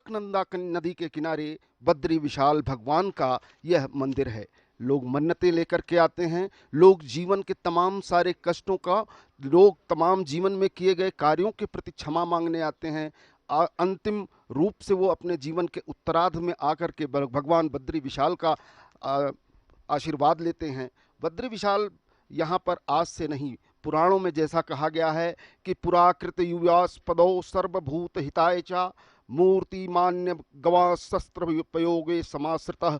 अलकनंदा नदी के किनारे बद्री विशाल भगवान का यह मंदिर है। लोग मन्नतें लेकर के आते हैं, लोग जीवन के तमाम सारे कष्टों का, लोग तमाम जीवन में किए गए कार्यों के प्रति क्षमा मांगने आते हैं। अंतिम रूप से वो अपने जीवन के उत्तरार्ध में आकर के भगवान बद्री विशाल का आ, आशीर्वाद लेते हैं। बद्री विशाल यहाँ पर आज से नहीं, पुराणों में जैसा कहा गया है कि पुराकृत युवास्पदो सर्वभूत हिताय च मूर्ति मान्य गवा शस्त्र उपयोगे समाश्रितः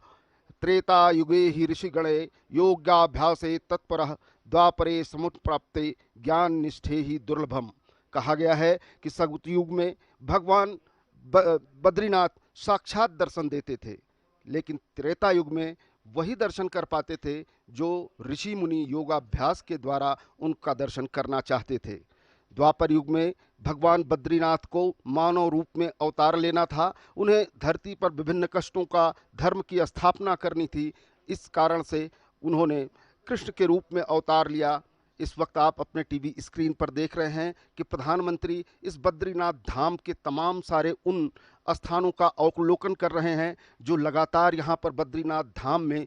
त्रेता युगे ही ऋषिगणे योगाभ्यासे तत्परः द्वापरे समुत्प्राप्ते ज्ञान निष्ठे ही दुर्लभम। कहा गया है कि सतयुग में भगवान बद्रीनाथ साक्षात दर्शन देते थे, लेकिन त्रेता युग में वही दर्शन कर पाते थे जो ऋषि मुनि योगाभ्यास के द्वारा उनका दर्शन करना चाहते थे। द्वापर युग में भगवान बद्रीनाथ को मानव रूप में अवतार लेना था, उन्हें धरती पर विभिन्न कष्टों का धर्म की स्थापना करनी थी। इस कारण से उन्होंने कृष्ण के रूप में अवतार लिया। इस वक्त आप अपने टीवी स्क्रीन पर देख रहे हैं कि प्रधानमंत्री इस बद्रीनाथ धाम के तमाम सारे उन स्थानों का अवलोकन कर रहे हैं जो लगातार यहाँ पर बद्रीनाथ धाम में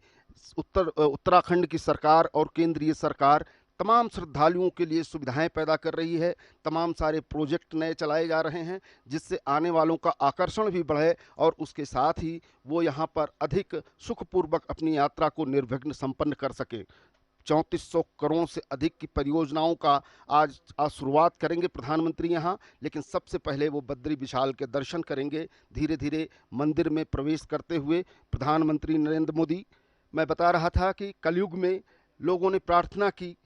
उत्तराखंड की सरकार और केंद्रीय सरकार तमाम श्रद्धालुओं के लिए सुविधाएं पैदा कर रही है। तमाम सारे प्रोजेक्ट नए चलाए जा रहे हैं जिससे आने वालों का आकर्षण भी बढ़े और उसके साथ ही वो यहाँ पर अधिक सुखपूर्वक अपनी यात्रा को निर्विघ्न संपन्न कर सके। 3400 करोड़ से अधिक की परियोजनाओं का आज शुरुआत करेंगे प्रधानमंत्री यहाँ, लेकिन सबसे पहले वो बद्री विशाल के दर्शन करेंगे। धीरे धीरे मंदिर में प्रवेश करते हुए प्रधानमंत्री नरेंद्र मोदी, मैं बता रहा था कि कलयुग में लोगों ने प्रार्थना की,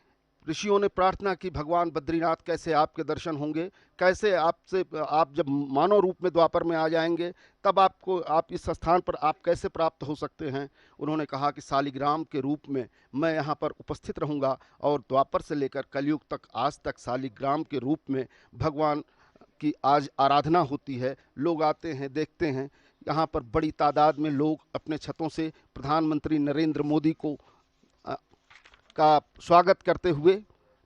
ऋषियों ने प्रार्थना की, भगवान बद्रीनाथ कैसे आपके दर्शन होंगे, कैसे आपसे आप जब मानव रूप में द्वापर में आ जाएंगे तब आपको आप इस स्थान पर आप कैसे प्राप्त हो सकते हैं। उन्होंने कहा कि शालिग्राम के रूप में मैं यहाँ पर उपस्थित रहूँगा और द्वापर से लेकर कलयुग तक आज तक शालिग्राम के रूप में भगवान की आज आराधना होती है। लोग आते हैं, देखते हैं। यहाँ पर बड़ी तादाद में लोग अपने छतों से प्रधानमंत्री नरेंद्र मोदी को का स्वागत करते हुए,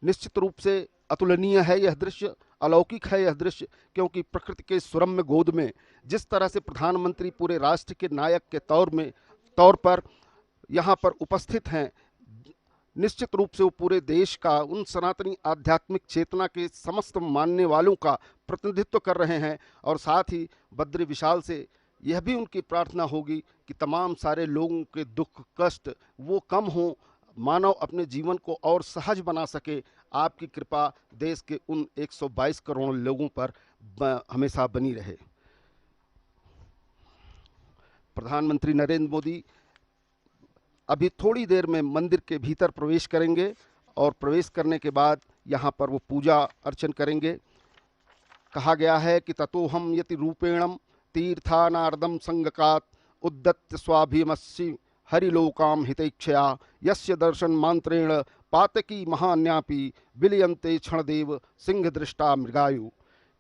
निश्चित रूप से अतुलनीय है यह दृश्य, अलौकिक है यह दृश्य, क्योंकि प्रकृति के सुरम्य गोद में जिस तरह से प्रधानमंत्री पूरे राष्ट्र के नायक के तौर पर यहाँ पर उपस्थित हैं, निश्चित रूप से वो पूरे देश का, उन सनातनी आध्यात्मिक चेतना के समस्त मानने वालों का प्रतिनिधित्व कर रहे हैं। और साथ ही बद्री विशाल से यह भी उनकी प्रार्थना होगी कि तमाम सारे लोगों के दुख कष्ट वो कम हों, मानव अपने जीवन को और सहज बना सके। आपकी कृपा देश के उन 122 करोड़ लोगों पर हमेशा बनी रहे। प्रधानमंत्री नरेंद्र मोदी अभी थोड़ी देर में मंदिर के भीतर प्रवेश करेंगे और प्रवेश करने के बाद यहाँ पर वो पूजा अर्चन करेंगे। कहा गया है कि ततोहम यति रूपेणम तीर्थानार्दम संगकात उद्दत्त स्वाभिमस्सी हरिलोकाम हितैक्षया यस्य दर्शन मांत्रेण पातकी महान्यापी विलयंते क्षणदेव सिंह दृष्टा मृगायु।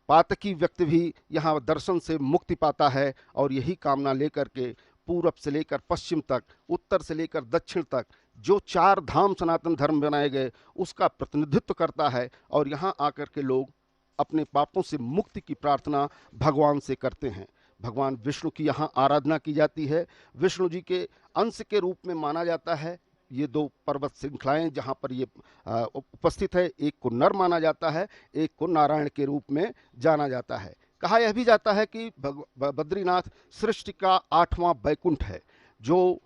पातकी व्यक्ति भी यहाँ दर्शन से मुक्ति पाता है और यही कामना लेकर के पूरब से लेकर पश्चिम तक, उत्तर से लेकर दक्षिण तक जो 4 धाम सनातन धर्म बनाए गए उसका प्रतिनिधित्व करता है। और यहाँ आकर के लोग अपने पापों से मुक्ति की प्रार्थना भगवान से करते हैं। भगवान विष्णु की यहाँ आराधना की जाती है। विष्णु जी के अंश के रूप में माना जाता है। ये 2 पर्वत श्रृंखलाएं जहाँ पर ये उपस्थित है, एक को नर माना जाता है, एक को नारायण के रूप में जाना जाता है। कहा यह भी जाता है कि बद्रीनाथ सृष्टि का 8वां बैकुंठ है, जो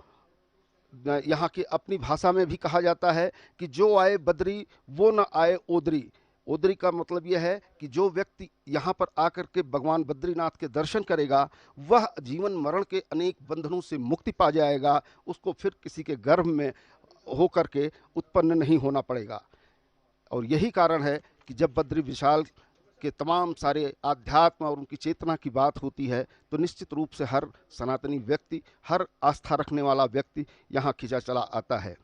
यहाँ की अपनी भाषा में भी कहा जाता है कि जो आए बद्री वो न आए ओदरी। ओदरी का मतलब यह है कि जो व्यक्ति यहाँ पर आकर के भगवान बद्रीनाथ के दर्शन करेगा वह जीवन मरण के अनेक बंधनों से मुक्ति पा जाएगा, उसको फिर किसी के गर्भ में होकर के उत्पन्न नहीं होना पड़ेगा। और यही कारण है कि जब बद्री विशाल के तमाम सारे आध्यात्म और उनकी चेतना की बात होती है तो निश्चित रूप से हर सनातनी व्यक्ति, हर आस्था रखने वाला व्यक्ति यहाँ खिंचा चला आता है।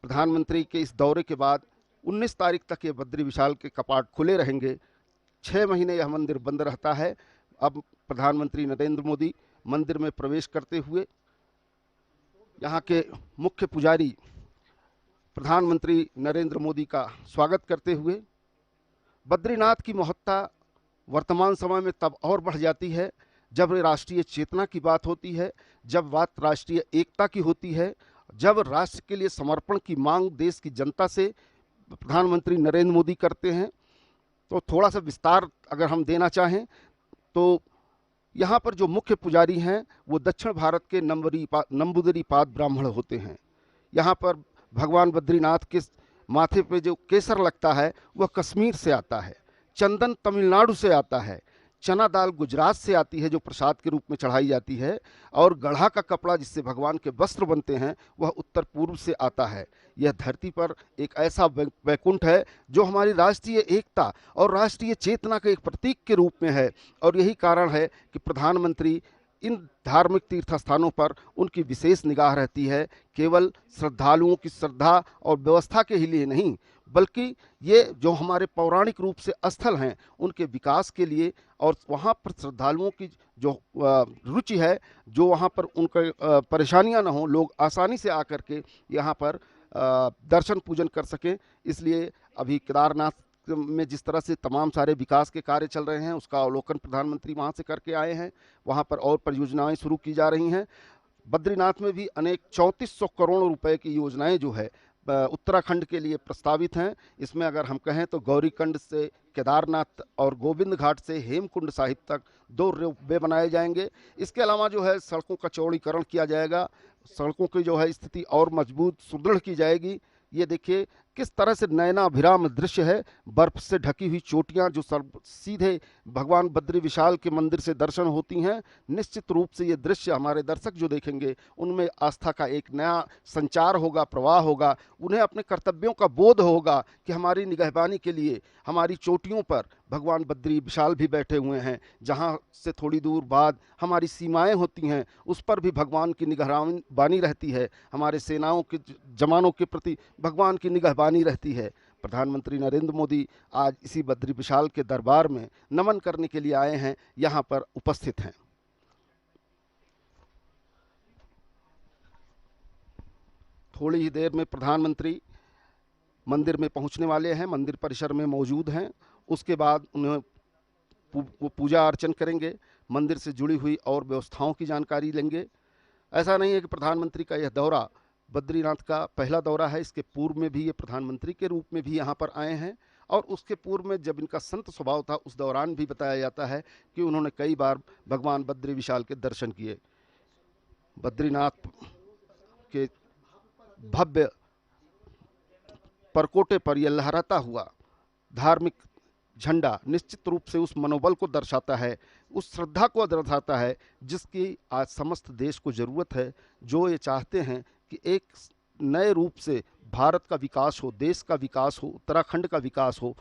प्रधानमंत्री के इस दौरे के बाद 19 तारीख तक ये बद्री विशाल के कपाट खुले रहेंगे। 6 महीने यह मंदिर बंद रहता है। अब प्रधानमंत्री नरेंद्र मोदी मंदिर में प्रवेश करते हुए यहाँ के मुख्य पुजारी प्रधानमंत्री नरेंद्र मोदी का स्वागत करते हुए, बद्रीनाथ की महत्ता वर्तमान समय में तब और बढ़ जाती है जब राष्ट्रीय चेतना की बात होती है, जब बात राष्ट्रीय एकता की होती है, जब राष्ट्र के लिए समर्पण की मांग देश की जनता से प्रधानमंत्री नरेंद्र मोदी करते हैं, तो थोड़ा सा विस्तार अगर हम देना चाहें तो यहाँ पर जो मुख्य पुजारी हैं वो दक्षिण भारत के नंबूदरी पाद ब्राह्मण होते हैं। यहाँ पर भगवान बद्रीनाथ के माथे पे जो केसर लगता है वह कश्मीर से आता है, चंदन तमिलनाडु से आता है, चना दाल गुजरात से आती है जो प्रसाद के रूप में चढ़ाई जाती है, और गढ़ा का कपड़ा जिससे भगवान के वस्त्र बनते हैं वह उत्तर पूर्व से आता है। यह धरती पर एक ऐसा वैकुंठ है जो हमारी राष्ट्रीय एकता और राष्ट्रीय चेतना के एक प्रतीक के रूप में है, और यही कारण है कि प्रधानमंत्री इन धार्मिक तीर्थ स्थानों पर उनकी विशेष निगाह रहती है, केवल श्रद्धालुओं की श्रद्धा और व्यवस्था के ही लिए नहीं, बल्कि ये जो हमारे पौराणिक रूप से स्थल हैं उनके विकास के लिए, और वहाँ पर श्रद्धालुओं की जो रुचि है, जो वहाँ पर उनका परेशानियाँ ना हो, लोग आसानी से आकर के यहाँ पर दर्शन पूजन कर सकें। इसलिए अभी केदारनाथ में जिस तरह से तमाम सारे विकास के कार्य चल रहे हैं उसका अवलोकन प्रधानमंत्री वहाँ से करके आए हैं। वहाँ पर और परियोजनाएं शुरू की जा रही हैं। बद्रीनाथ में भी अनेक 3400 करोड़ रुपए की योजनाएं जो है उत्तराखंड के लिए प्रस्तावित हैं। इसमें अगर हम कहें तो गौरीकंड से केदारनाथ और गोविंद घाट से हेमकुंड साहिब तक 2 रोपवे बनाए जाएंगे। इसके अलावा जो है सड़कों का चौड़ीकरण किया जाएगा, सड़कों की जो है स्थिति और मजबूत सुदृढ़ की जाएगी। ये देखिए किस तरह से नयनाभिराम दृश्य है, बर्फ से ढकी हुई चोटियां जो सीधे भगवान बद्री विशाल के मंदिर से दर्शन होती हैं। निश्चित रूप से ये दृश्य हमारे दर्शक जो देखेंगे उनमें आस्था का एक नया संचार होगा, प्रवाह होगा। उन्हें अपने कर्तव्यों का बोध होगा कि हमारी निगहबानी के लिए हमारी चोटियों पर भगवान बद्री विशाल भी बैठे हुए हैं। जहाँ से थोड़ी दूर बाद हमारी सीमाएं होती हैं उस पर भी भगवान की निगहबानी रहती है, हमारे सेनाओं के जवानों के प्रति भगवान की निगहबानी रहती है। प्रधानमंत्री नरेंद्र मोदी आज इसी बद्री विशाल के दरबार में नमन करने के लिए आए हैं, यहाँ पर उपस्थित हैं। थोड़ी ही देर में प्रधानमंत्री मंदिर में पहुंचने वाले हैं, मंदिर परिसर में मौजूद हैं। उसके बाद उन्हें वो पूजा अर्चन करेंगे, मंदिर से जुड़ी हुई और व्यवस्थाओं की जानकारी लेंगे। ऐसा नहीं है कि प्रधानमंत्री का यह दौरा बद्रीनाथ का पहला दौरा है, इसके पूर्व में भी ये प्रधानमंत्री के रूप में भी यहाँ पर आए हैं, और उसके पूर्व में जब इनका संत स्वभाव था उस दौरान भी बताया जाता है कि उन्होंने कई बार भगवान बद्री विशाल के दर्शन किए। बद्रीनाथ के भव्य परकोटे पर यह लहराता हुआ धार्मिक झंडा निश्चित रूप से उस मनोबल को दर्शाता है, उस श्रद्धा को दर्शाता है जिसकी आज समस्त देश को ज़रूरत है, जो ये चाहते हैं कि एक नए रूप से भारत का विकास हो, देश का विकास हो, उत्तराखंड का विकास हो।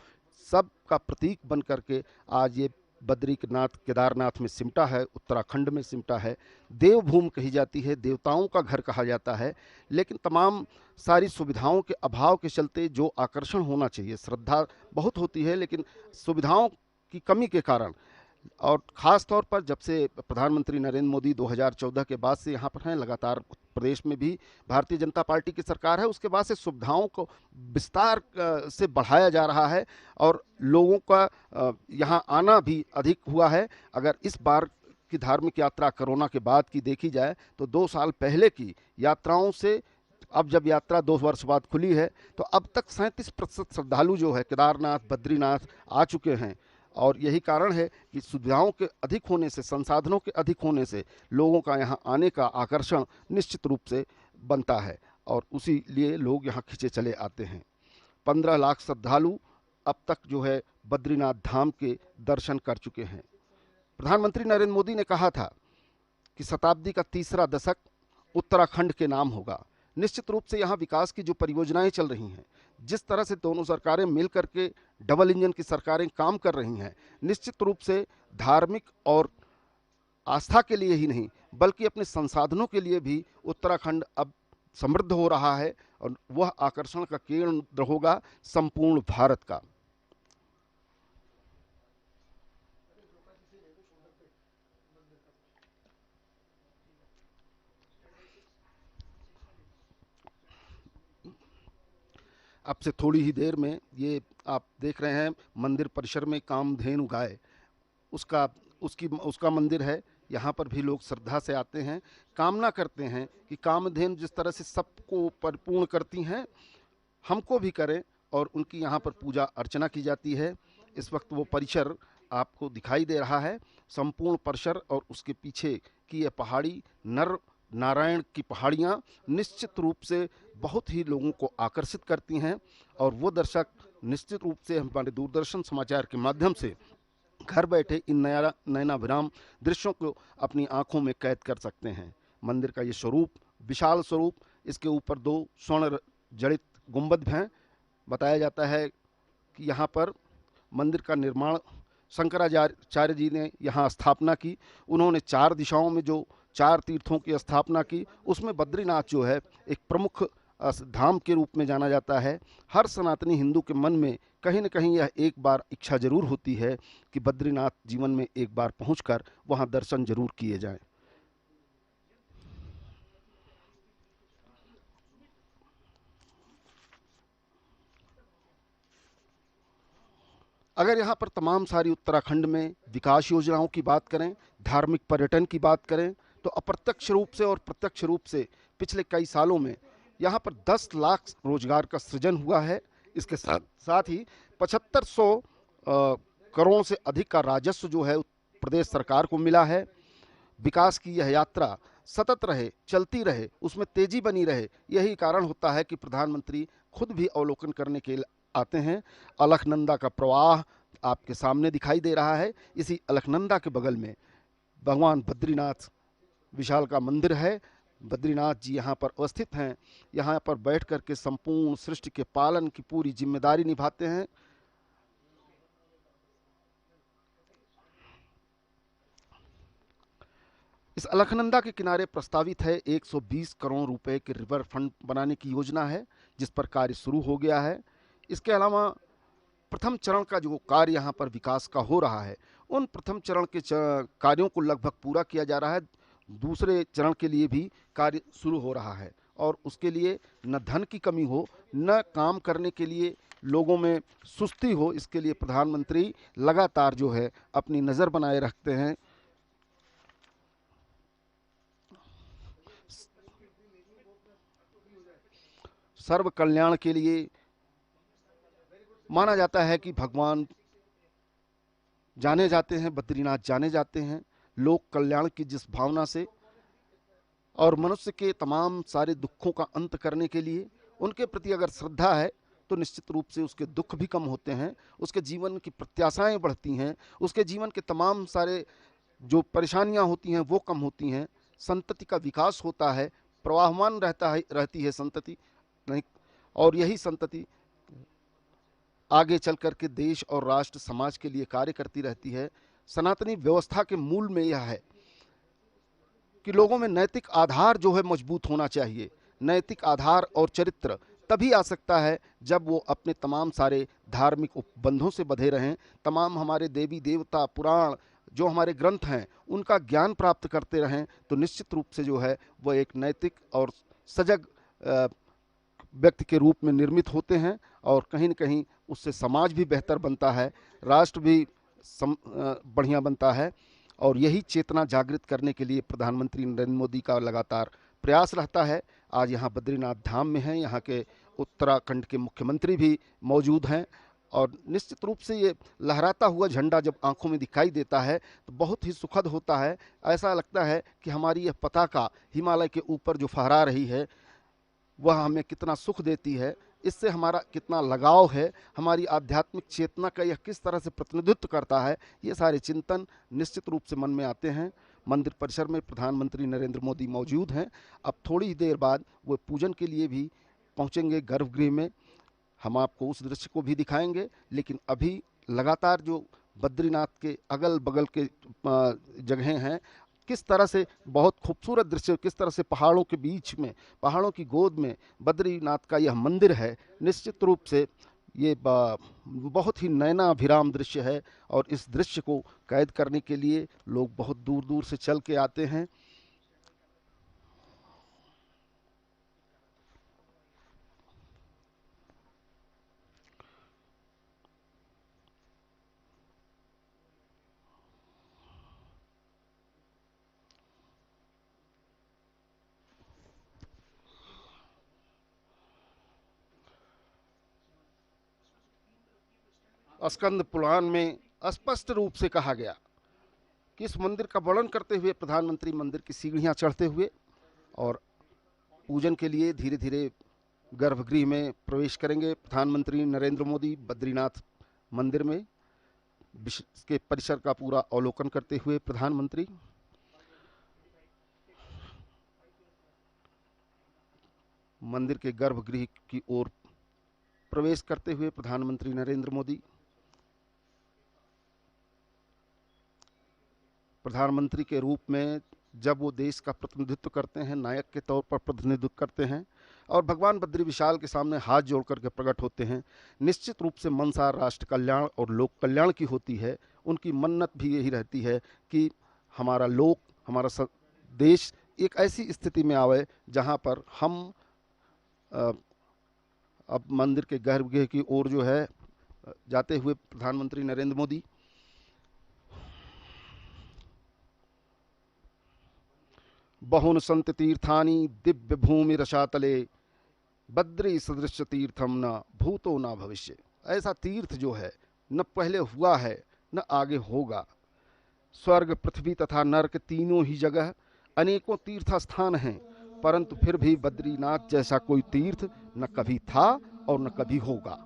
सब का प्रतीक बन करके आज ये बद्रीनाथ केदारनाथ में सिमटा है, उत्तराखंड में सिमटा है। देवभूमि कही जाती है, देवताओं का घर कहा जाता है, लेकिन तमाम सारी सुविधाओं के अभाव के चलते जो आकर्षण होना चाहिए, श्रद्धा बहुत होती है लेकिन सुविधाओं की कमी के कारण, और ख़ास तौर पर जब से प्रधानमंत्री नरेंद्र मोदी 2014 के बाद से यहाँ पर हैं, लगातार प्रदेश में भी भारतीय जनता पार्टी की सरकार है, उसके बाद से सुविधाओं को विस्तार से बढ़ाया जा रहा है और लोगों का यहाँ आना भी अधिक हुआ है। अगर इस बार की धार्मिक यात्रा कोरोना के बाद की देखी जाए तो 2 साल पहले की यात्राओं से अब जब यात्रा 2 वर्ष बाद खुली है तो अब तक 37% श्रद्धालु जो है केदारनाथ बद्रीनाथ आ चुके हैं, और यही कारण है कि सुविधाओं के अधिक होने से, संसाधनों के अधिक होने से लोगों का यहाँ आने का आकर्षण निश्चित रूप से बनता है, और उसी लिए लोग यहाँ खींचे चले आते हैं। 15 लाख श्रद्धालु अब तक जो है बद्रीनाथ धाम के दर्शन कर चुके हैं। प्रधानमंत्री नरेंद्र मोदी ने कहा था कि शताब्दी का तीसरा दशक उत्तराखंड के नाम होगा। निश्चित रूप से यहाँ विकास की जो परियोजनाएं चल रही हैं, जिस तरह से दोनों सरकारें मिल करके डबल इंजन की सरकारें काम कर रही हैं, निश्चित रूप से धार्मिक और आस्था के लिए ही नहीं बल्कि अपने संसाधनों के लिए भी उत्तराखंड अब समृद्ध हो रहा है, और वह आकर्षण का केंद्र होगा संपूर्ण भारत का। अब से थोड़ी ही देर में ये आप देख रहे हैं मंदिर परिसर में कामधेनु गाय, उसका मंदिर है। यहाँ पर भी लोग श्रद्धा से आते हैं, कामना करते हैं कि कामधेनु जिस तरह से सबको परिपूर्ण करती हैं, हमको भी करें, और उनकी यहाँ पर पूजा अर्चना की जाती है। इस वक्त वो परिसर आपको दिखाई दे रहा है, संपूर्ण परिसर, और उसके पीछे की यह पहाड़ी नर नारायण की पहाड़ियाँ निश्चित रूप से बहुत ही लोगों को आकर्षित करती हैं, और वो दर्शक निश्चित रूप से हमारे दूरदर्शन समाचार के माध्यम से घर बैठे इन नया नयनाभिराम दृश्यों को अपनी आंखों में कैद कर सकते हैं। मंदिर का ये स्वरूप, विशाल स्वरूप, इसके ऊपर दो स्वर्ण जड़ित गुंबद हैं। बताया जाता है कि यहाँ पर मंदिर का निर्माण शंकराचार्य जी ने यहाँ स्थापना की। उन्होंने चार दिशाओं में जो चार तीर्थों की स्थापना की, उसमें बद्रीनाथ जो है एक प्रमुख धाम के रूप में जाना जाता है। हर सनातनी हिंदू के मन में कहीं न कहीं यह एक बार इच्छा जरूर होती है कि बद्रीनाथ जीवन में एक बार पहुंचकर वहां दर्शन जरूर किए जाएं। अगर यहाँ पर तमाम सारी उत्तराखंड में विकास योजनाओं की बात करें, धार्मिक पर्यटन की बात करें, तो अप्रत्यक्ष रूप से और प्रत्यक्ष रूप से पिछले कई सालों में यहाँ पर 10 लाख रोजगार का सृजन हुआ है। इसके साथ साथ ही 7500 करोड़ से अधिक का राजस्व जो है प्रदेश सरकार को मिला है। विकास की यह यात्रा सतत रहे, चलती रहे, उसमें तेजी बनी रहे, यही कारण होता है कि प्रधानमंत्री खुद भी अवलोकन करने के लिए आते हैं। अलकनंदा का प्रवाह आपके सामने दिखाई दे रहा है। इसी अलकनंदा के बगल में भगवान बद्रीनाथ विशाल का मंदिर है। बद्रीनाथ जी यहाँ पर अवस्थित हैं। यहाँ पर बैठ कर के संपूर्ण सृष्टि के पालन की पूरी जिम्मेदारी निभाते हैं। इस अलकनंदा के किनारे प्रस्तावित है 120 करोड़ रुपए के रिवर फ्रंट बनाने की योजना है, जिस पर कार्य शुरू हो गया है। इसके अलावा प्रथम चरण का जो कार्य यहाँ पर विकास का हो रहा है, उन प्रथम चरण के कार्यों को लगभग पूरा किया जा रहा है। दूसरे चरण के लिए भी कार्य शुरू हो रहा है, और उसके लिए न धन की कमी हो, न काम करने के लिए लोगों में सुस्ती हो, इसके लिए प्रधानमंत्री लगातार जो है अपनी नज़र बनाए रखते हैं। सर्व कल्याण के लिए माना जाता है कि भगवान जाने जाते हैं, बद्रीनाथ जाने जाते हैं लोक कल्याण की जिस भावना से, और मनुष्य के तमाम सारे दुखों का अंत करने के लिए। उनके प्रति अगर श्रद्धा है तो निश्चित रूप से उसके दुख भी कम होते हैं, उसके जीवन की प्रत्याशाएं बढ़ती हैं, उसके जीवन के तमाम सारे जो परेशानियां होती हैं वो कम होती हैं, संतति का विकास होता है, प्रवाहमान रहती है संतति नहीं, और यही संतति आगे चल कर के देश और राष्ट्र समाज के लिए कार्य करती रहती है। सनातनी व्यवस्था के मूल में यह है कि लोगों में नैतिक आधार जो है मजबूत होना चाहिए। नैतिक आधार और चरित्र तभी आ सकता है जब वो अपने तमाम सारे धार्मिक उपबंधों से बंधे रहें, तमाम हमारे देवी देवता पुराण जो हमारे ग्रंथ हैं उनका ज्ञान प्राप्त करते रहें, तो निश्चित रूप से जो है वह एक नैतिक और सजग व्यक्ति के रूप में निर्मित होते हैं, और कहीं न कहीं उससे समाज भी बेहतर बनता है, राष्ट्र भी बढ़िया बनता है। और यही चेतना जागृत करने के लिए प्रधानमंत्री नरेंद्र मोदी का लगातार प्रयास रहता है। आज यहाँ बद्रीनाथ धाम में हैं, यहाँ के उत्तराखंड के मुख्यमंत्री भी मौजूद हैं, और निश्चित रूप से ये लहराता हुआ झंडा जब आंखों में दिखाई देता है तो बहुत ही सुखद होता है। ऐसा लगता है कि हमारी यह पताका हिमालय के ऊपर जो फहरा रही है वह हमें कितना सुख देती है, इससे हमारा कितना लगाव है, हमारी आध्यात्मिक चेतना का यह किस तरह से प्रतिनिधित्व करता है, ये सारे चिंतन निश्चित रूप से मन में आते हैं। मंदिर परिसर में प्रधानमंत्री नरेंद्र मोदी मौजूद हैं। अब थोड़ी ही देर बाद वो पूजन के लिए भी पहुंचेंगे गर्भगृह में। हम आपको उस दृश्य को भी दिखाएंगे, लेकिन अभी लगातार जो बद्रीनाथ के अगल बगल के जगहें हैं, किस तरह से बहुत खूबसूरत दृश्य, किस तरह से पहाड़ों के बीच में, पहाड़ों की गोद में बद्रीनाथ का यह मंदिर है, निश्चित रूप से ये बहुत ही नयनाभिराम दृश्य है, और इस दृश्य को कैद करने के लिए लोग बहुत दूर दूर से चल के आते हैं। स्कंद पुराण में स्पष्ट रूप से कहा गया कि इस मंदिर का वर्णन करते हुए प्रधानमंत्री मंदिर की सीढ़ियां चढ़ते हुए और पूजन के लिए धीरे धीरे गर्भगृह में प्रवेश करेंगे। प्रधानमंत्री नरेंद्र मोदी बद्रीनाथ मंदिर में के परिसर का पूरा अवलोकन करते हुए प्रधानमंत्री मंदिर के गर्भगृह की ओर प्रवेश करते हुए प्रधानमंत्री नरेंद्र मोदी प्रधानमंत्री के रूप में जब वो देश का प्रतिनिधित्व करते हैं, नायक के तौर पर प्रतिनिधित्व करते हैं और भगवान बद्री विशाल के सामने हाथ जोड़ करके प्रकट होते हैं, निश्चित रूप से मनसा राष्ट्र कल्याण और लोक कल्याण की होती है। उनकी मन्नत भी यही रहती है कि हमारा लोक, हमारा देश एक ऐसी स्थिति में आवे जहाँ पर हम अब मंदिर के गर्भगृह की ओर जो है जाते हुए प्रधानमंत्री नरेंद्र मोदी बहुन संत तीर्थानि दिव्य भूमि रसातले बद्री सदृश तीर्थम न भूतो न भविष्य। ऐसा तीर्थ जो है न पहले हुआ है न आगे होगा। स्वर्ग, पृथ्वी तथा नरक तीनों ही जगह अनेकों तीर्थ स्थान हैं, परंतु फिर भी बद्रीनाथ जैसा कोई तीर्थ न कभी था और न कभी होगा।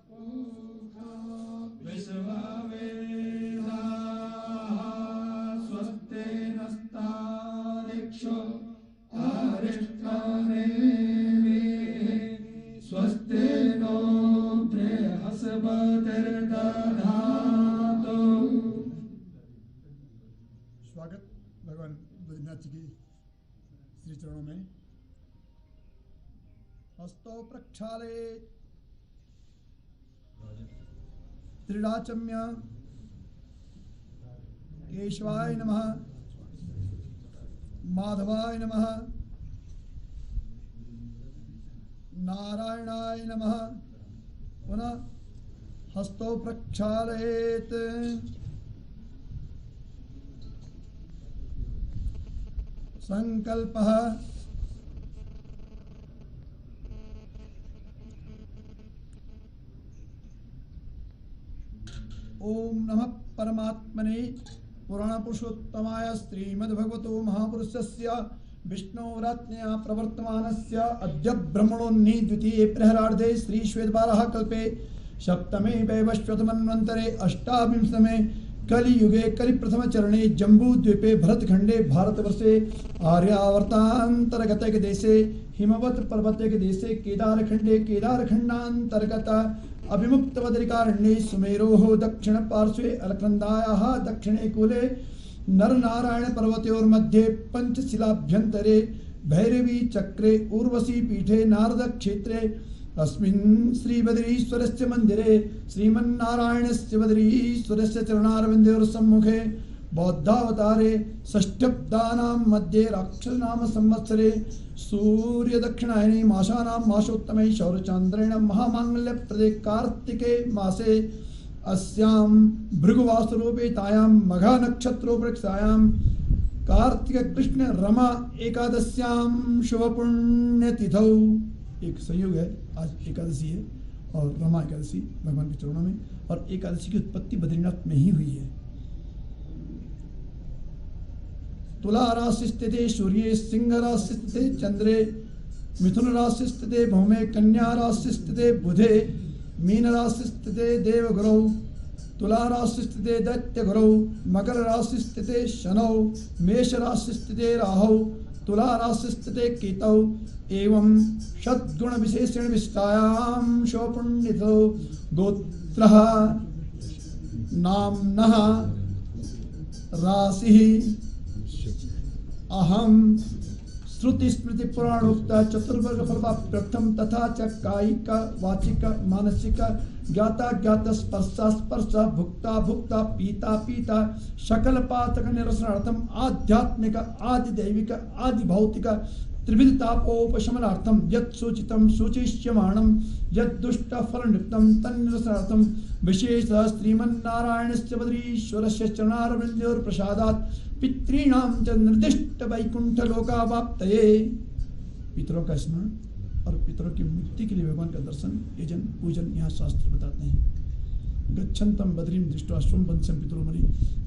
स्वागत भगवान बद्रीनाथ जी की श्री चरणों में। हस्तो प्रक्षाले त्रिडाचम्य केशवाय नमः, माधवाय नमः, नारायणाय नमः। पुनः हस्तो प्रक्षालयेत्। संकल्पः ओम नमः परमात्मने पुराण पुरुषोत्तमाय श्रीमद्भगवतो महापुरुषस्य विष्णुरात्मया प्रवर्तमानस्य अद्य ब्रह्मणोन्नि द्वितीये प्रहरार्धे श्री श्वेतवाराह कल्पे सप्तमे वैवस्वतमन्वन्तरे अष्टाविंशतमे कलियुगे कलिप्रथम चरणे जम्बूद्वीपे भरतखंडे भारतवर्षे आर्यावर्तांतर्गत देशे हिमवत पर्वत देशे केदारखंडे केदारखंडांतर्गत अभिमुक्त बद्रिकारण्ये सुमेरोः दक्षिण पार्श्वे अलकनंदायाः दक्षिणे कूले नरनारायण पर्वतयोर्मध्ये पंचशिलाभ्यन्तरे भैरवी चक्रे उर्वशी पीठे नारद क्षेत्रे अस्मिन् श्री बद्रीश्वरस्य मंदिरे श्रीमन्नारायणस्य बद्रीश्वरस्य चरणारविन्दयोः सम्मुखे बौद्धावतारे षष्ठ्यब्दानां मध्ये राक्षसनाम संवत्सरे सूर्य दक्षिणायने मासानां मासोत्तमे शौरचान्द्रेण महामांगल्यप्रदे कार्तिके मासे अस्यां भृगुवासरूपे तायां मघा नक्षत्रोपरक्षायां कार्तिक कृष्ण रमा एकादश्यां शुभ पुण्यतिथौ। एक संयोग है, आज एकादशी है और रमा एकादशी भगवान के चरणों में, और एकादशी की उत्पत्ति बद्रीनाथ में ही हुई है। तुला राशि स्थिते सूर्ये, सिंह राशि स्थिते चंद्रे, मिथुन राशि स्थिते भौमे, कन्या राशि स्थिते बुधे, मीन राशि स्थिते देवगुरौ, तुला राशि स्थिते दैत्य गुरौ, मकर राशि स्थिते शनौ, मेष राशि स्थिते राहौ, तुला राशि स्थिते केतौ। एवं षद्गुण विशेषण विशिष्टायां शोपुण्यतिथौ गोत्रः नाम्नः राशिः अहं श्रुति स्मृति पुराणोक्त चतुर्वर्ग फलप्राप्त्यर्थम तथा च कायिक वाचिक मानसिक ज्ञाता ज्ञात स्पर्शा स्पर्श भुक्ता भुक्ता पीता पीता सकल पातक निरसनार्थम आध्यात्मिक आदि दैविक आदि भौतिक त्रिविधतापोपशमनार्थम यत् सूचितं सूचिष्यमाणं यत् दुष्ट फलनियुक्तं तन्निरसनार्थं विशेषतः श्रीमन्नारायणस्य बद्रीश्वरस्य चरणारविन्दयोर्प्रसादात् पितॄणां च निर्दिष्ट वैकुंठ लोकावाप्तये। पितरों का स्मरण और पितरों की मुक्ति के लिए भगवान का दर्शन, यजन, पूजन यहाँ शास्त्र बताते हैं। गच्छन्तं बद्रीं दृष्ट्वा स्वं वंशं पितरोमणि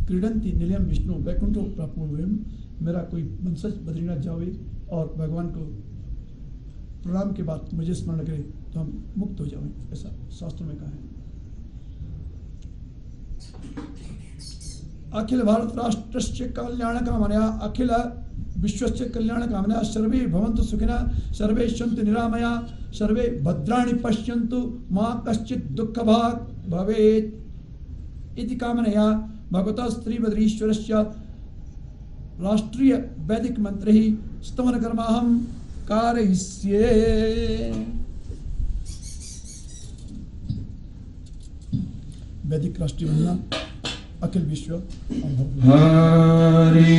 क्रीडन्ति निलयं विष्णु वैकुंठो प्राप्नुवयम्। मेरा कोई वंशज बद्रीनाथ जावे और भगवान को प्रणाम के बाद मुझे स्मरण करे तो हम मुक्त हो जाएं, ऐसा शास्त्रों में कहा है। अखिल भारत राष्ट्रस्य कल्याण कामनया अखिल विश्वस्य कल्याण कामनया सर्वे भवन्तु सुखिनः सर्वे सन्तु निरामया सर्वे भद्राणि पश्यन्तु मा कश्चित् दुःखभाग् भवेत् इति कामनया भगवतः श्रीबद्रीश्वरस्य राष्ट्रीय वैदिक मंत्रैः स्तवनकर्माहं कारयिष्ये। वैदिक राष्ट्रीय वंदना अखिल विश्व हरि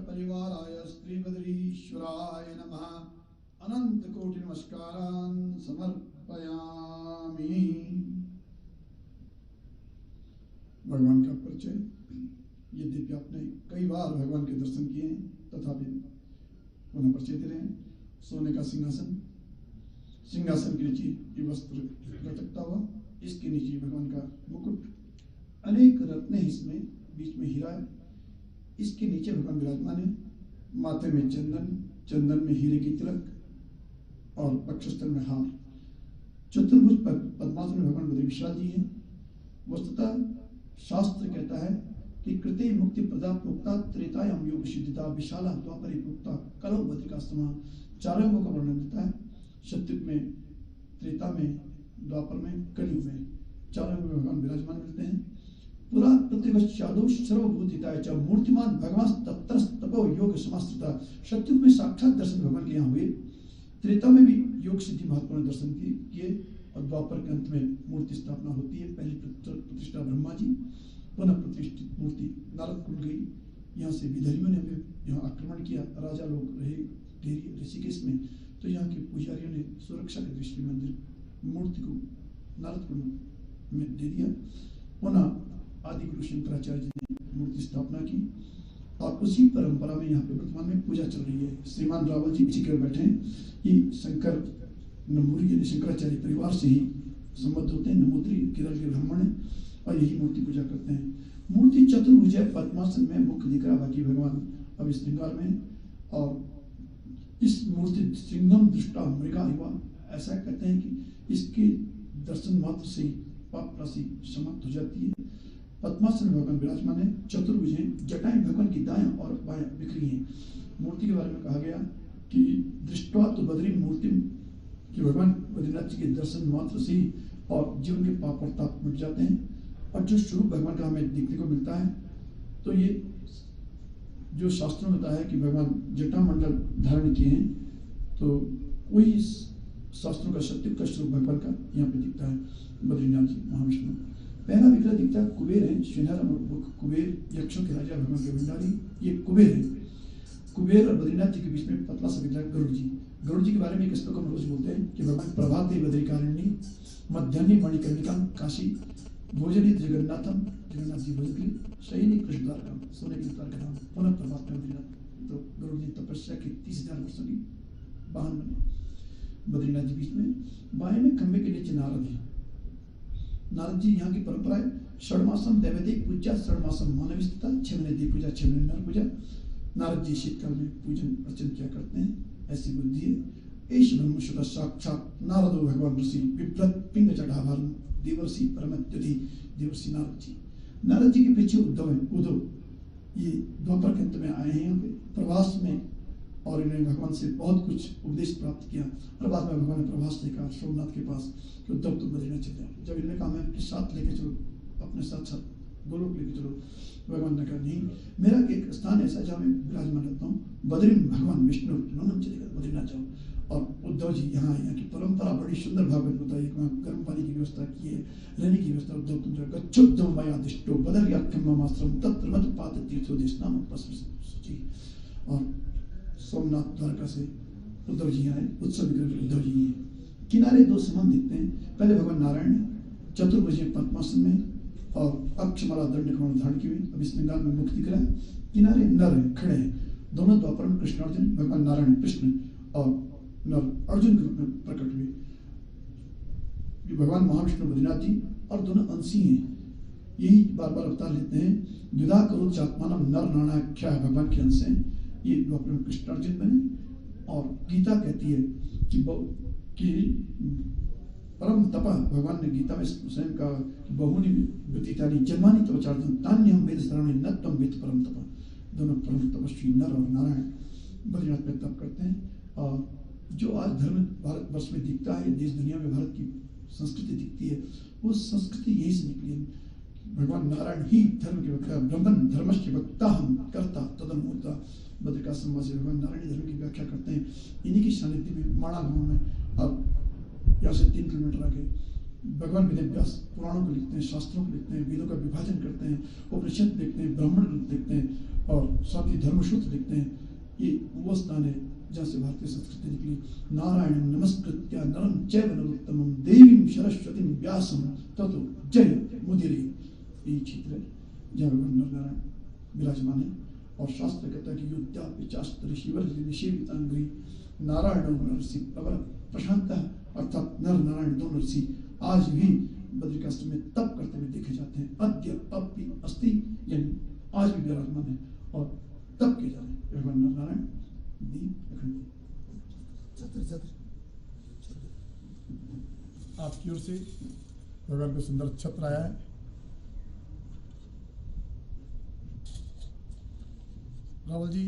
परिवाराय श्रीबद्रीश्वराय नमः अनंत कोटि नमस्कारान् समर्पयामि। भगवान का परिचय। यद्यपि आपने कई बार भगवान के दर्शन किए हैं तथापि पुनः परिचय दे रहे हैं। सोने का सिंहासन, सिंहासन के नीचे ये वस्त्र लटकता हुआ, इसके नीचे भगवान का मुकुट, अनेक रत्न इसमें, बीच में हीरा है, इसके नीचे भगवान विराजमान है। माथे में चंदन, चंदन में हीरे की तिलक और वक्षस्थल में हार। चतुर्भुज पर पद्मासन में भगवान बद्री विशाल जी हैं। वस्तुतः शास्त्र कहता है कि कृते मुक्ति प्रदा प्रोक्ता त्रेतायाम योग सिद्धिता विशाला द्वापरी प्रोक्ता कलो बद्रिका समा। चारों अंगों का वर्णन देता है। सत्युग में, त्रेता में, द्वापर में, कलयुग में चारों अंगों में भगवान विराजमान मिलते हैं। पुरा पृथ्वी सर्वभूतिताय च मूर्तिमान भगवान तत्र तपो योग समास्थिता। सत्युग में साक्षात दर्शन भगवान के यहाँ हुए। त्रेता में भी योग सिद्धि महत्वपूर्ण दर्शन किए और द्वापर के अंत में मूर्ति स्थापना होती है। पहली प्रतिष्ठा ब्रह्मा जी, पुनः प्रतिष्ठित मूर्ति नारद कुल गई। यहाँ से विदर्भियों ने हमें यहाँ आक्रमण किया, राजा लोग रहे ढेरी ऋषिकेश में, तो यहाँ के पुजारियों ने सुरक्षा के दृष्टि में मंदिर मूर्ति को नारद कुल में दे दिया। पुनः आदि गुरु शंकराचार्य जी ने मूर्ति स्थापना की और उसी परंपरा में यहाँ पे वर्तमान में पूजा चल रही है। श्रीमान रावल जी पीछे बैठे हैं। ये शंकर नंबूरी यानी शंकराचार्य परिवार से ही संबद्ध होते हैं। नंबूत्री केरल के ब्राह्मण हैं और यही मूर्ति पूजा करते हैं। मूर्ति चतुर्भुज है, पद्मासन में मुख दिख रहा, बाकी भगवान अब श्रृंगार में। और इस मूर्ति सिंघम दृष्टा मृगा युवा, ऐसा कहते हैं कि इसके दर्शन मात्र से ही पाप राशि समाप्त हो जाती है। पद्मासन में भगवान विराजमान है, चतुर्भुज हैं, जटाएं भगवान की दाएं और बाएं बिखरी हैं। मूर्ति के बारे में कहा गया कि दृष्टवा तो बद्री मूर्ति, कि भगवान बद्रीनाथ जी के दर्शन मात्र से ही और जीवन के पाप और ताप मिट जाते हैं। और जो स्वरूप भगवान का हमें देखने को मिलता है, तो ये जो शास्त्रों में बताया है कि भगवान जटा मंडल धारण किए हैं, तो वही शास्त्रों का सत्य का स्वरूप भगवान का यहाँ पे दिखता है। बद्रीनाथ जी महाविष्णु पहला विग्रह दिखता है, कुबेर है, श्रीधर कुबेर यक्षों के राजा भगवान के भंडारी, ये कुबेर है। कुबेर और बद्रीनाथ जी के बीच में पतला सा विग्रह गरुड़ जी। गरुड़ जी के बारे में एक श्लोक हम रोज बोलते हैं कि भगवान प्रभाते बद्रिकारण्य मध्यान्ही मणिकर्णिका काशी भोजनी जगन्नाथम, जगन्नाथ जी भोजन के सही कृष्णदार काम, सोने के उतार का नाम, पुनः प्रभात में बद्रीनाथ। तो गरुड़ जी तपस्या के 30,000 वर्षों की वाहन बने। बद्रीनाथ जी बीच में, बाएं में खंबे के नीचे नारद है। नारद जी यहाँ की परंपरा है, षडमासम दैवदिक पूजा, षडमासम मानव स्थिता, 6 महीने देव पूजा, 6 महीने नर पूजा। नारद जी शीतकाल में पूजन अर्चन क्या करते हैं, ऐसी बुद्धि है। एश ब्रह्म शुद्ध साक्षात नारदो भगवान ऋषि विप्रत पिंग चढ़ाभरण देवर्षि परमत्यधि देवर्षि नारद जी। नारद जी के पीछे उद्धव है। उद्धव ये द्वापर के अंत में आए हैं यहाँ पे प्रवास में, और इन्होंने भगवान से बहुत कुछ उपदेश प्राप्त किया। और बाद में भगवान ने प्रभास देखा सोमनाथ के पास कि उद्धव तो बद्रीनाथ चल जाए। जब इन्होंने कहा मैं अपने साथ लेके चलो, अपने साथ साथ गोलोक लेके चलो, भगवान ने कहा नहीं, मेरा एक स्थान ऐसा जहाँ मैं विराजमान रहता हूँ, बद्री भगवान विष्णु नमन चलेगा, बद्रीनाथ जाओ। और उद्धव जी यहाँ की परंपरा बड़ी सुंदर भागवत बताई, वहाँ गर्म पानी की व्यवस्था की है, रहने की व्यवस्था। उद्धव तुम जाओ गच्छुद्धम मया दिष्टो बदर्याख्यमाश्रम तत्र मत पात तीर्थोदेश नाम सूची। और सोमनाथ द्वारका से उद्धव जी आए, उत्सव विग्रह उद्धव जी हैं। किनारे 2 समान दिखते हैं, पहले भगवान नारायण चतुर्भुज पद्मासन में और अक्षमाला दंड कमल धारण की हुई। अब इस निगाल में मुख दिख रहा है, किनारे नर है, खड़े हैं। दोनों द्वापर में कृष्णार्जुन, भगवान नारायण कृष्ण और नर अर्जुन के रूप में प्रकट हुए। भगवान महाविष्णु बद्रीनाथ जी और दोनों अंशी हैं, यही बार बार अवतार लेते हैं। द्विधा करो चात्मानम नर नारायणाख्या भगवान के अंश हैं। ये द्वापर में कृष्णार्जुन बने। और गीता कहती है कि परम तपा, भगवान ने गीता में स्वयं कहा कि बहुनी व्यतीतानि जन्मानि तव चार्जन तान्यहम वेद शरणे न त्वं वेद परम तपा। दोनों परम तपस्वी नर और नारायण बद्रीनाथ में तप करते हैं। और जो आज धर्म भारतवर्ष में दिखता है, देश दुनिया में भारत की संस्कृति दिखती है, वो संस्कृति यही से निकली है। भगवान नारायण ही धर्म के वक्ता, ब्रह्मन धर्मस्य वक्ता हम करता तदनुमूर्ता। बद्रिकाश्रम से भगवान नारायण धर्म की व्याख्या करते हैं। इन्हीं की सानिध्य में माणा गांव में, अब यहाँ से 3 किलोमीटर आगे भगवान वेदव्यास पुराणों को लिखते हैं, शास्त्रों को लिखते हैं, वेदों का विभाजन करते हैं, उपनिषद लिखते हैं, ब्राह्मण लिखते हैं और साथ ही धर्मसूत्र लिखते हैं। ये वो स्थान है जहाँ से भारतीय संस्कृति निकली। नारायण नमस्कृत्य नरं चैव नरोत्तमं देवीं सरस्वतीं व्यासं ततो जय मुदिरे। ये क्षेत्र है जहाँ भगवान नारायण विराजमान है। और शास्त्र कहता है कि युद्धापि चास्त्र ऋषिवर निषेवितांग्री नारायण ऋषि प्रवर प्रशांत, अर्थात नर नारायण दोनों ऋषि आज भी बद्रिकाश्रम में तप करते हुए देखे जाते हैं। अद्य अपि अस्ति, यानी आज भी विराजमान है और तप किए जा रहे हैं। भगवान नर नारायण आपकी ओर से भगवान को सुंदर छत्र आया है। रावल जी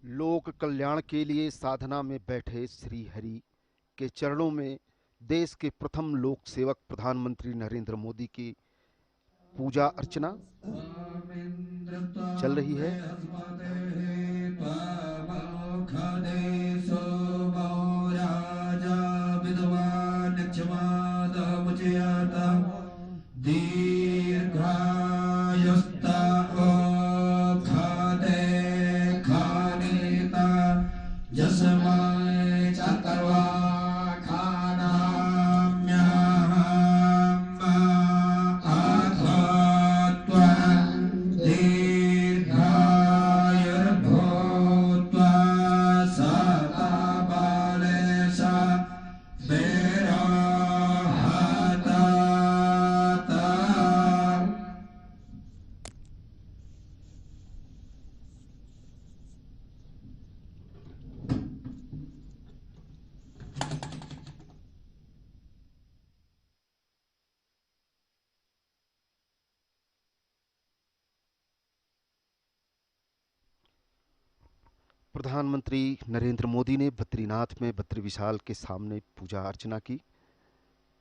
लोक कल्याण के लिए साधना में बैठे श्री हरि के चरणों में देश के प्रथम लोक सेवक प्रधानमंत्री नरेंद्र मोदी की पूजा अर्चना चल रही है। दीर्घायुस्ता प्रधानमंत्री नरेंद्र मोदी ने बद्रीनाथ में बद्री विशाल के सामने पूजा अर्चना की।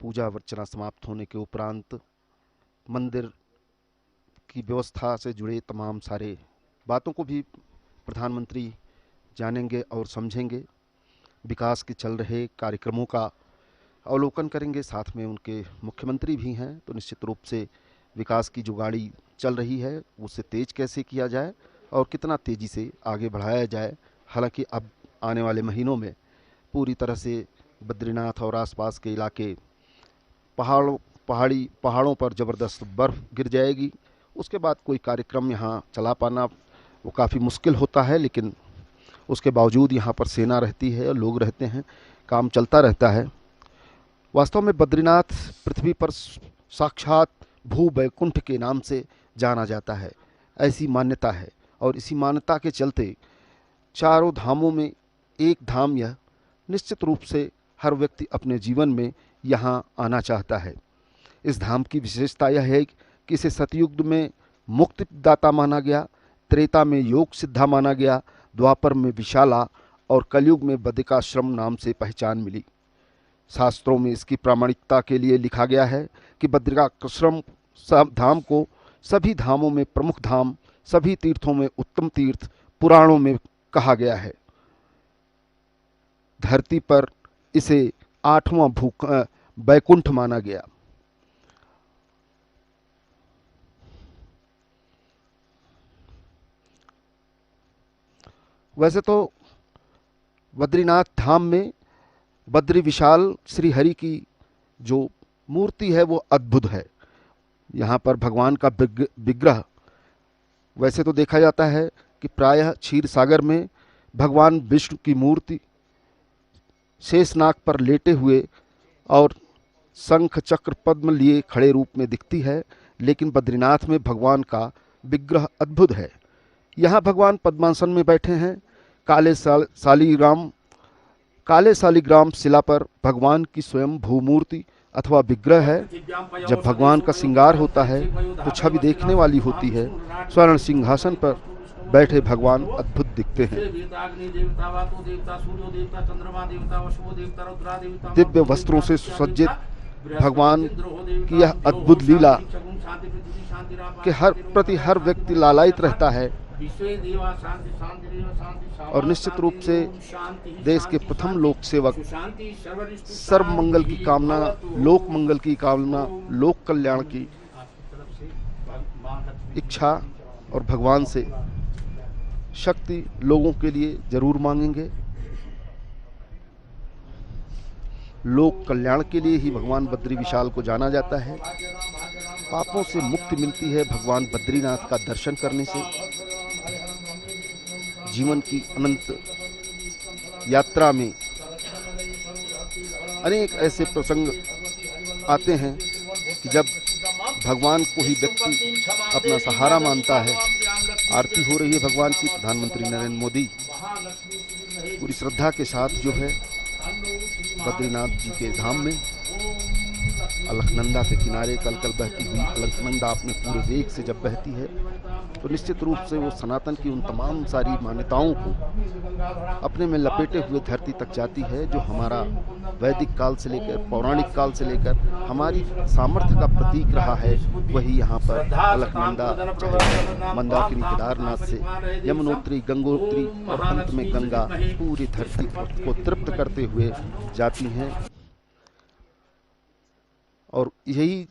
पूजा अर्चना समाप्त होने के उपरांत मंदिर की व्यवस्था से जुड़े तमाम सारे बातों को भी प्रधानमंत्री जानेंगे और समझेंगे। विकास के चल रहे कार्यक्रमों का अवलोकन करेंगे। साथ में उनके मुख्यमंत्री भी हैं, तो निश्चित रूप से विकास की जो गाड़ी चल रही है उसे तेज कैसे किया जाए और कितना तेज़ी से आगे बढ़ाया जाए। हालांकि अब आने वाले महीनों में पूरी तरह से बद्रीनाथ और आसपास के इलाके पहाड़ों पर ज़बरदस्त बर्फ़ गिर जाएगी। उसके बाद कोई कार्यक्रम यहाँ चला पाना वो काफ़ी मुश्किल होता है, लेकिन उसके बावजूद यहाँ पर सेना रहती है, लोग रहते हैं, काम चलता रहता है। वास्तव में बद्रीनाथ पृथ्वी पर साक्षात भू वैकुंठ के नाम से जाना जाता है, ऐसी मान्यता है। और इसी मान्यता के चलते चारों धामों में एक धाम यह निश्चित रूप से हर व्यक्ति अपने जीवन में यहाँ आना चाहता है। इस धाम की विशेषता यह है कि इसे सतयुग में मुक्तिदाता माना गया, त्रेता में योग सिद्धा माना गया, द्वापर में विशाला और कलयुग में बद्रिकाश्रम नाम से पहचान मिली। शास्त्रों में इसकी प्रामाणिकता के लिए लिखा गया है कि बद्रिकाश्रम धाम को सभी धामों में प्रमुख धाम, सभी तीर्थों में उत्तम तीर्थ पुराणों में कहा गया है। धरती पर इसे 8वां वैकुंठ माना गया। वैसे तो बद्रीनाथ धाम में बद्री विशाल श्री हरि की जो मूर्ति है वो अद्भुत है। यहाँ पर भगवान का विग्रह वैसे तो देखा जाता है कि प्रायः क्षीर सागर में भगवान विष्णु की मूर्ति शेषनाग पर लेटे हुए और शंख चक्र पद्म लिए खड़े रूप में दिखती है, लेकिन बद्रीनाथ में भगवान का विग्रह अद्भुत है। यहाँ भगवान पद्मासन में बैठे हैं। काले शालिग्राम शिला पर भगवान की स्वयं भूमूर्ति अथवा विग्रह है। जब भगवान का श्रृंगार होता है तो छवि देखने वाली होती है। स्वर्ण सिंहासन पर बैठे भगवान अद्भुत दिखते हैं। दिव्य वस्त्रों से सुसज्जित भगवान की यह अद्भुत लीला के हर व्यक्ति लालायित रहता है। और निश्चित रूप से देश के प्रथम लोक सेवक सर्व मंगल की कामना, लोक मंगल की कामना, लोक कल्याण की इच्छा और भगवान से शक्ति लोगों के लिए जरूर मांगेंगे। लोक कल्याण के लिए ही भगवान बद्री विशाल को जाना जाता है। पापों से मुक्ति मिलती है भगवान बद्रीनाथ का दर्शन करने से। जीवन की अनंत यात्रा में अनेक ऐसे प्रसंग आते हैं कि जब भगवान को ही व्यक्ति अपना सहारा मानता है। आरती हो रही है भगवान की। प्रधानमंत्री नरेंद्र मोदी पूरी श्रद्धा के साथ जो है बद्रीनाथ जी के धाम में अलकनंदा के किनारे कल बहती हुई अलकनंदा अपने पूरे वेग से जब बहती है तो निश्चित रूप से वो सनातन की उन तमाम सारी मान्यताओं को अपने में लपेटे हुए धरती तक जाती है, जो हमारा वैदिक काल से लेकर पौराणिक काल से लेकर हमारी सामर्थ्य का प्रतीक रहा है। वही यहाँ पर अलकनंदा चाहे मंदाकिनी केदारनाथ से यमुनोत्री, गंगोत्री और अंत में गंगा पूरी धरती को तृप्त करते हुए जाती हैं। और यही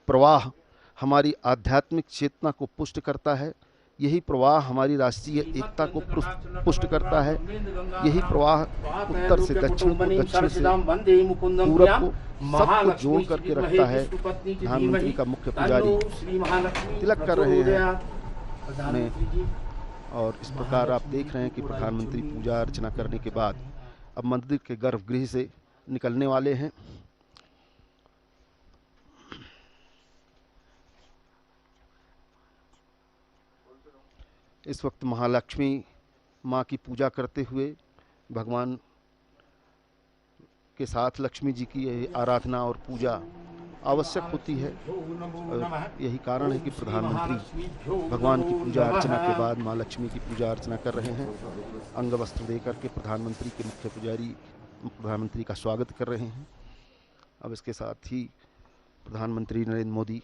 प्रवाह हमारी आध्यात्मिक चेतना को पुष्ट करता है। यही प्रवाह हमारी राष्ट्रीय एकता को पुष्ट करता है। यही प्रवाह उत्तर से दक्षिण को, दक्षिण से पूरब को, सबको जोड़ करके रखता है। प्रधानमंत्री का मुख्य पुजारी तिलक कर रहे हैं और इस प्रकार आप देख रहे हैं कि प्रधानमंत्री पूजा अर्चना करने के बाद अब मंदिर के गर्भगृह से निकलने वाले हैं। इस वक्त महालक्ष्मी माँ की पूजा करते हुए भगवान के साथ लक्ष्मी जी की आराधना और पूजा आवश्यक होती है। और यही कारण है कि प्रधानमंत्री भगवान की पूजा अर्चना के बाद माँ लक्ष्मी की पूजा अर्चना कर रहे हैं। अंग वस्त्र देकर के प्रधानमंत्री के मुख्य पुजारी प्रधानमंत्री का स्वागत कर रहे हैं। अब इसके साथ ही प्रधानमंत्री नरेंद्र मोदी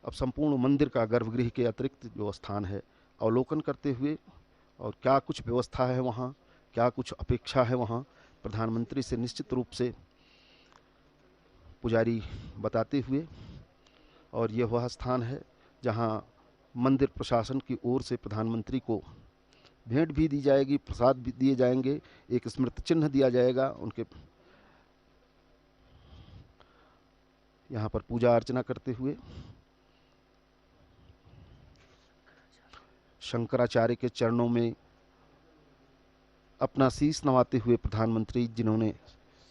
अब संपूर्ण मंदिर का गर्भगृह के अतिरिक्त जो स्थान है अवलोकन करते हुए और क्या कुछ व्यवस्था है वहाँ, क्या कुछ अपेक्षा है वहाँ, प्रधानमंत्री से निश्चित रूप से पुजारी बताते हुए। और यह वह स्थान है जहाँ मंदिर प्रशासन की ओर से प्रधानमंत्री को भेंट भी दी जाएगी, प्रसाद भी दिए जाएंगे, एक स्मृति चिन्ह दिया जाएगा उनके यहाँ पर पूजा अर्चना करते हुए। शंकराचार्य के चरणों में अपना शीश नवाते हुए प्रधानमंत्री,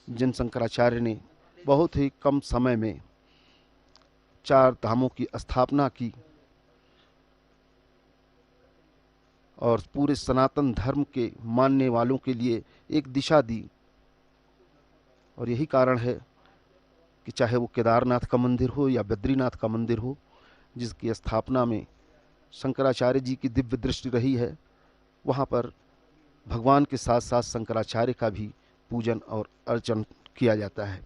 जिन शंकराचार्य ने बहुत ही कम समय में 4 धामों की स्थापना की और पूरे सनातन धर्म के मानने वालों के लिए एक दिशा दी। और यही कारण है कि चाहे वो केदारनाथ का मंदिर हो या बद्रीनाथ का मंदिर हो, जिसकी स्थापना में शंकराचार्य जी की दिव्य दृष्टि रही है, वहाँ पर भगवान के साथ साथ शंकराचार्य का भी पूजन और अर्चन किया जाता है।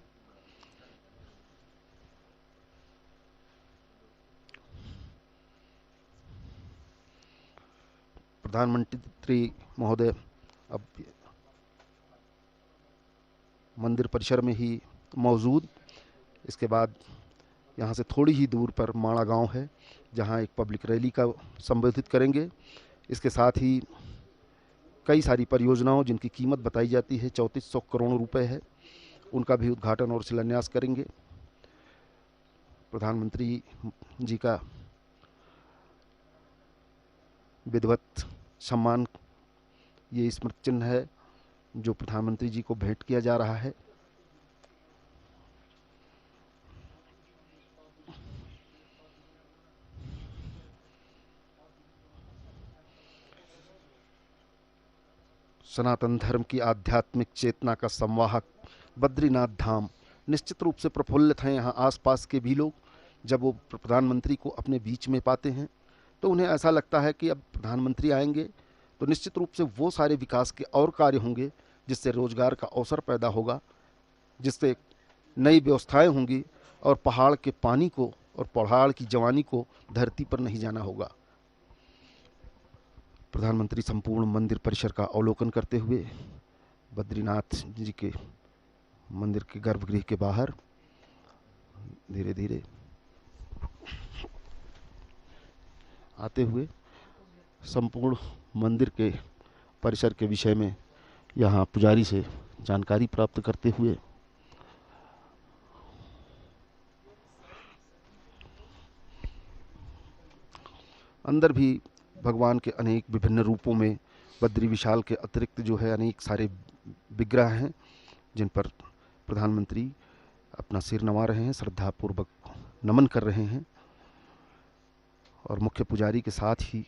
प्रधानमंत्री महोदय अब मंदिर परिसर में ही मौजूद, इसके बाद यहाँ से थोड़ी ही दूर पर माणा गांव है जहाँ एक पब्लिक रैली का संबोधित करेंगे। इसके साथ ही कई सारी परियोजनाओं जिनकी कीमत बताई जाती है 3400 करोड़ रुपए है, उनका भी उद्घाटन और शिलान्यास करेंगे। प्रधानमंत्री जी का विधिवत सम्मान, ये स्मृति चिन्ह है जो प्रधानमंत्री जी को भेंट किया जा रहा है। सनातन धर्म की आध्यात्मिक चेतना का संवाहक बद्रीनाथ धाम निश्चित रूप से प्रफुल्लित हैं। यहाँ आसपास के भी लोग जब वो प्रधानमंत्री को अपने बीच में पाते हैं तो उन्हें ऐसा लगता है कि अब प्रधानमंत्री आएंगे तो निश्चित रूप से वो सारे विकास के और कार्य होंगे जिससे रोजगार का अवसर पैदा होगा, जिससे नई व्यवस्थाएं होंगी और पहाड़ के पानी को और पहाड़ की जवानी को धरती पर नहीं जाना होगा। प्रधानमंत्री संपूर्ण मंदिर परिसर का अवलोकन करते हुए बद्रीनाथ जी के मंदिर के गर्भगृह के बाहर धीरे धीरे आते हुए संपूर्ण मंदिर के परिसर के विषय में यहाँ पुजारी से जानकारी प्राप्त करते हुए अंदर भी भगवान के अनेक विभिन्न रूपों में बद्री विशाल के अतिरिक्त जो है अनेक सारे विग्रह हैं जिन पर प्रधानमंत्री अपना सिर नवा रहे हैं, श्रद्धापूर्वक नमन कर रहे हैं। और मुख्य पुजारी के साथ ही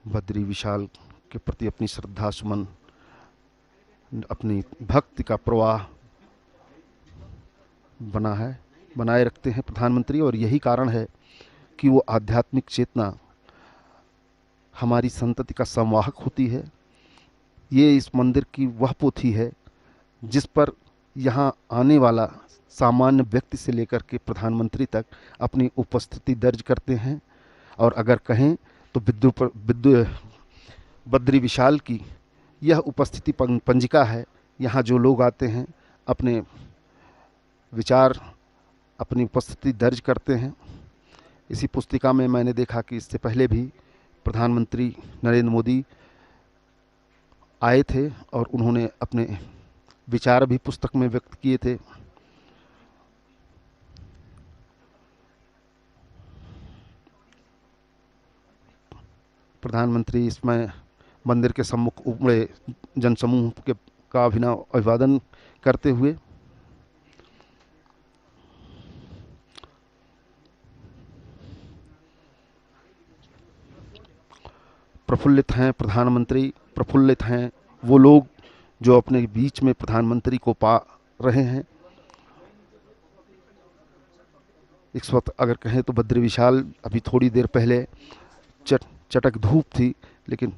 बद्री विशाल के प्रति अपनी श्रद्धा सुमन, अपनी भक्ति का प्रवाह बनाए रखते हैं प्रधानमंत्री। और यही कारण है कि वो आध्यात्मिक चेतना हमारी संतति का संवाहक होती है। ये इस मंदिर की वह पोथी है जिस पर यहाँ आने वाला सामान्य व्यक्ति से लेकर के प्रधानमंत्री तक अपनी उपस्थिति दर्ज करते हैं। और अगर कहें तो बद्री विशाल की यह उपस्थिति पंजिका है। यहाँ जो लोग आते हैं अपने विचार अपनी उपस्थिति दर्ज करते हैं। इसी पुस्तिका में मैंने देखा कि इससे पहले भी प्रधानमंत्री नरेंद्र मोदी आए थे और उन्होंने अपने विचार भी पुस्तक में व्यक्त किए थे। प्रधानमंत्री इसमें मंदिर के सम्मुख उमड़े जनसमूह का अभिवादन करते हुए प्रफुल्लित हैं। प्रधानमंत्री प्रफुल्लित हैं वो लोग जो अपने बीच में प्रधानमंत्री को पा रहे हैं। इस वक्त अगर कहें तो बद्री विशाल अभी थोड़ी देर पहले चटक धूप थी, लेकिन